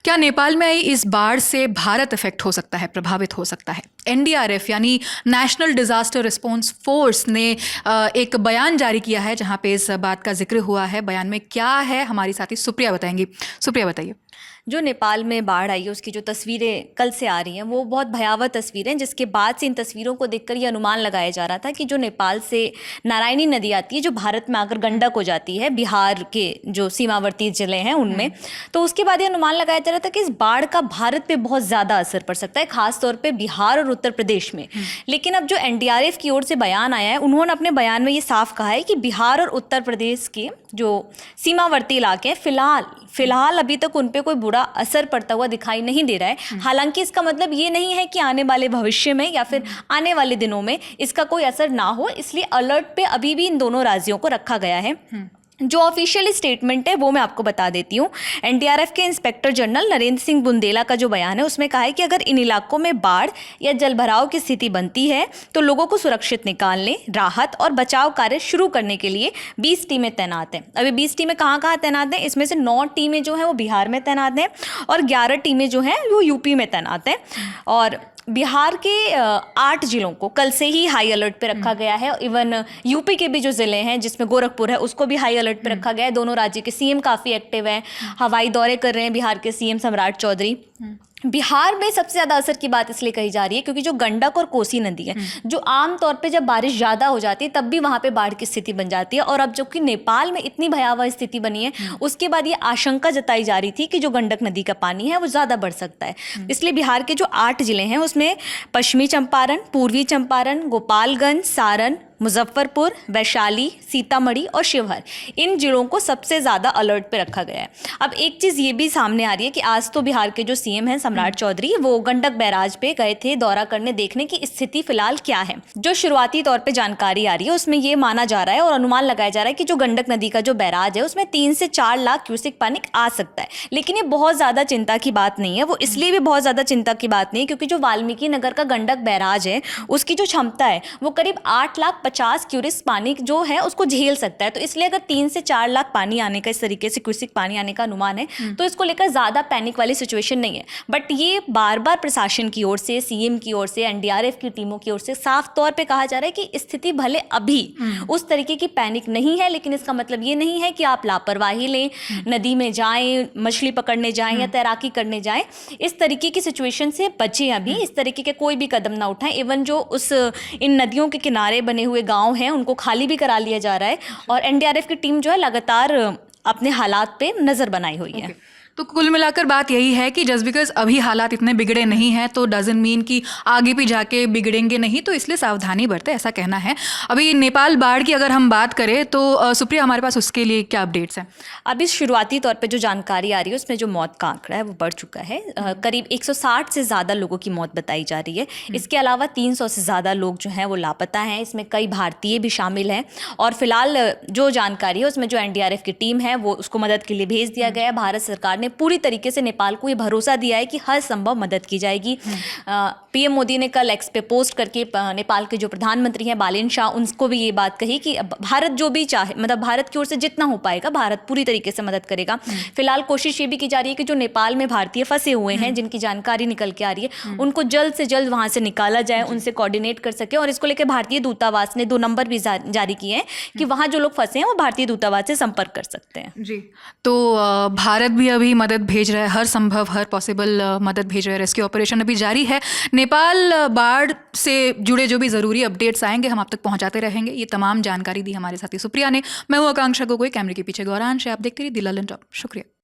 क्या नेपाल में आई इस बाढ़ से भारत इफेक्ट हो सकता है, प्रभावित हो सकता है? एनडीआरएफ यानी नेशनल डिजास्टर रिस्पांस फोर्स ने एक बयान जारी किया है जहां पे इस बात का जिक्र हुआ है। बयान में क्या है हमारी साथी सुप्रिया बताएंगी। सुप्रिया बताइए। जो नेपाल में बाढ़ आई है उसकी जो तस्वीरें कल से आ रही हैं वो बहुत भयावह तस्वीरें, जिसके बाद से इन तस्वीरों को देखकर ये अनुमान लगाया जा रहा था कि जो नेपाल से नारायणी नदी आती है, जो भारत में आकर गंडक हो जाती है बिहार के जो सीमावर्ती जिले हैं उनमें, तो उसके बाद ये अनुमान लगाया जा रहा था कि इस बाढ़ का भारत पे बहुत ज़्यादा असर पड़ सकता है, खासतौर पर बिहार और उत्तर प्रदेश में। लेकिन अब जो एनडीआरएफ की ओर से बयान आया है, उन्होंने अपने बयान में ये साफ कहा है कि बिहार और उत्तर प्रदेश के जो सीमावर्ती इलाके हैं फिलहाल अभी तक उन पे कोई बुरा असर पड़ता हुआ दिखाई नहीं दे रहा है। हालांकि इसका मतलब ये नहीं है कि आने वाले भविष्य में या फिर आने वाले दिनों में इसका कोई असर ना हो, इसलिए अलर्ट पे अभी भी इन दोनों राज्यों को रखा गया है। जो ऑफिशियल स्टेटमेंट है वो मैं आपको बता देती हूँ। एनडीआरएफ के इंस्पेक्टर जनरल नरेंद्र सिंह बुंदेला का जो बयान है उसमें कहा है कि अगर इन इलाकों में बाढ़ या जलभराव की स्थिति बनती है तो लोगों को सुरक्षित निकालने, राहत और बचाव कार्य शुरू करने के लिए 20 टीमें तैनात हैं। अभी 20 टीमें कहाँ कहाँ तैनात हैं? इसमें से 9 टीमें जो हैं वो बिहार में तैनात हैं और 11 टीमें जो हैं वो यूपी में तैनात हैं। और बिहार के 8 जिलों को कल से ही हाई अलर्ट पे रखा गया है। इवन यूपी के भी जो ज़िले हैं जिसमें गोरखपुर है उसको भी हाई अलर्ट पे रखा गया है। दोनों राज्य के सीएम काफ़ी एक्टिव हैं, हवाई दौरे कर रहे हैं बिहार के सीएम सम्राट चौधरी। बिहार में सबसे ज़्यादा असर की बात इसलिए कही जा रही है क्योंकि जो गंडक और कोसी नदी है, जो आम तौर पे जब बारिश ज़्यादा हो जाती है तब भी वहाँ पे बाढ़ की स्थिति बन जाती है। और अब जो कि नेपाल में इतनी भयावह स्थिति बनी है, उसके बाद ये आशंका जताई जा रही थी कि जो गंडक नदी का पानी है वो ज़्यादा बढ़ सकता है। इसलिए बिहार के जो 8 जिले हैं उसमें पश्चिमी चंपारण, पूर्वी चंपारण, गोपालगंज, सारण, मुजफ्फरपुर, वैशाली, सीतामढ़ी और शिवहर, इन जिलों को सबसे ज़्यादा अलर्ट पे रखा गया है। अब एक चीज़ ये भी सामने आ रही है कि आज तो बिहार के जो सीएम हैं सम्राट चौधरी, वो गंडक बैराज पे गए थे दौरा करने, देखने की स्थिति फिलहाल क्या है। जो शुरुआती तौर पे जानकारी आ रही है उसमें ये माना जा रहा है और अनुमान लगाया जा रहा है कि जो गंडक नदी का जो बैराज है उसमें 3 से 4 लाख क्यूसेक पानी आ सकता है। लेकिन ये बहुत ज़्यादा चिंता की बात नहीं है। वो इसलिए भी बहुत ज़्यादा चिंता की बात नहीं है क्योंकि जो वाल्मीकि नगर का गंडक बैराज है उसकी जो क्षमता है वो करीब 8,50,000 क्यूसेक पानी जो है उसको झेल सकता है। तो इसलिए अगर 3 से 4 लाख पानी आने का, इस तरीके से क्यूसेक पानी आने का अनुमान है, तो इसको लेकर ज़्यादा पैनिक वाली सिचुएशन नहीं है। बट ये बार बार प्रशासन की ओर से, सीएम की ओर से, एनडीआरएफ की टीमों की ओर से साफ तौर पे कहा जा रहा है कि स्थिति भले अभी उस तरीके की पैनिक नहीं है, लेकिन इसका मतलब ये नहीं है कि आप लापरवाही लें, नदी में जाएं, मछली पकड़ने जाएं या तैराकी करने जाएं। इस तरीके की सिचुएशन से बचें, अभी इस तरीके के कोई भी कदम ना उठाएं। इवन जो इन नदियों के किनारे बने हुए गाँव हैं उनको खाली भी करा लिया जा रहा है और एनडीआरएफ की टीम जो है लगातार अपने हालात पे नजर बनाई हुई है। तो कुल मिलाकर बात यही है कि जस्ट बिकॉज अभी हालात इतने बिगड़े नहीं हैं तो डजंट मीन कि आगे भी जाके बिगड़ेंगे नहीं, तो इसलिए सावधानी बरतें, ऐसा कहना है। अभी नेपाल बाढ़ की अगर हम बात करें तो सुप्रिया, हमारे पास उसके लिए क्या अपडेट्स हैं? अभी शुरुआती तौर पे जो जानकारी आ रही है उसमें जो मौत का आंकड़ा है वो बढ़ चुका है। करीब 160 से ज़्यादा लोगों की मौत बताई जा रही है। इसके अलावा 300 से ज़्यादा लोग जो हैं वो लापता हैं। इसमें कई भारतीय भी शामिल हैं और फिलहाल जो जानकारी है उसमें जो एनडीआरएफ की टीम है वो उसको मदद के लिए भेज दिया गया है। भारत सरकार ने पूरी तरीके से नेपाल को ये भरोसा दिया है कि हर संभव मदद की जाएगी। पीएम मोदी ने कल एक्स पे पोस्ट करके नेपाल के जो प्रधानमंत्री हैं बालेन शाह, उनको भी ये बात कही कि भारत जो भी चाहे, मतलब भारत की ओर से जितना हो पाएगा भारत पूरी तरीके से मदद करेगा। फिलहाल कोशिश ये भी की जा रही है कि जो नेपाल में भारतीय फंसे हुए हैं, जिनकी जानकारी निकल के आ रही है, उनको जल्द से जल्द वहां से निकाला जाए, उनसे कोऑर्डिनेट कर सके। और इसको लेकर भारतीय दूतावास ने 2 नंबर भी जारी किए हैं कि वहां जो लोग फंसे हैं वो भारतीय दूतावास से संपर्क कर सकते हैं। जी, तो भारत भी अभी मदद भेज रहा है, हर संभव, हर पॉसिबल मदद भेज रहा है। रेस्क्यू ऑपरेशन अभी जारी है। नेपाल बाढ़ से जुड़े जो भी ज़रूरी अपडेट्स आएंगे हम आप तक पहुंचाते रहेंगे। ये तमाम जानकारी दी हमारे साथी सुप्रिया ने। मैं हूँ आकांक्षा गोगोई, कैमरे के पीछे गौरांश है। आप देखते रहिए द ललन टॉप। शुक्रिया।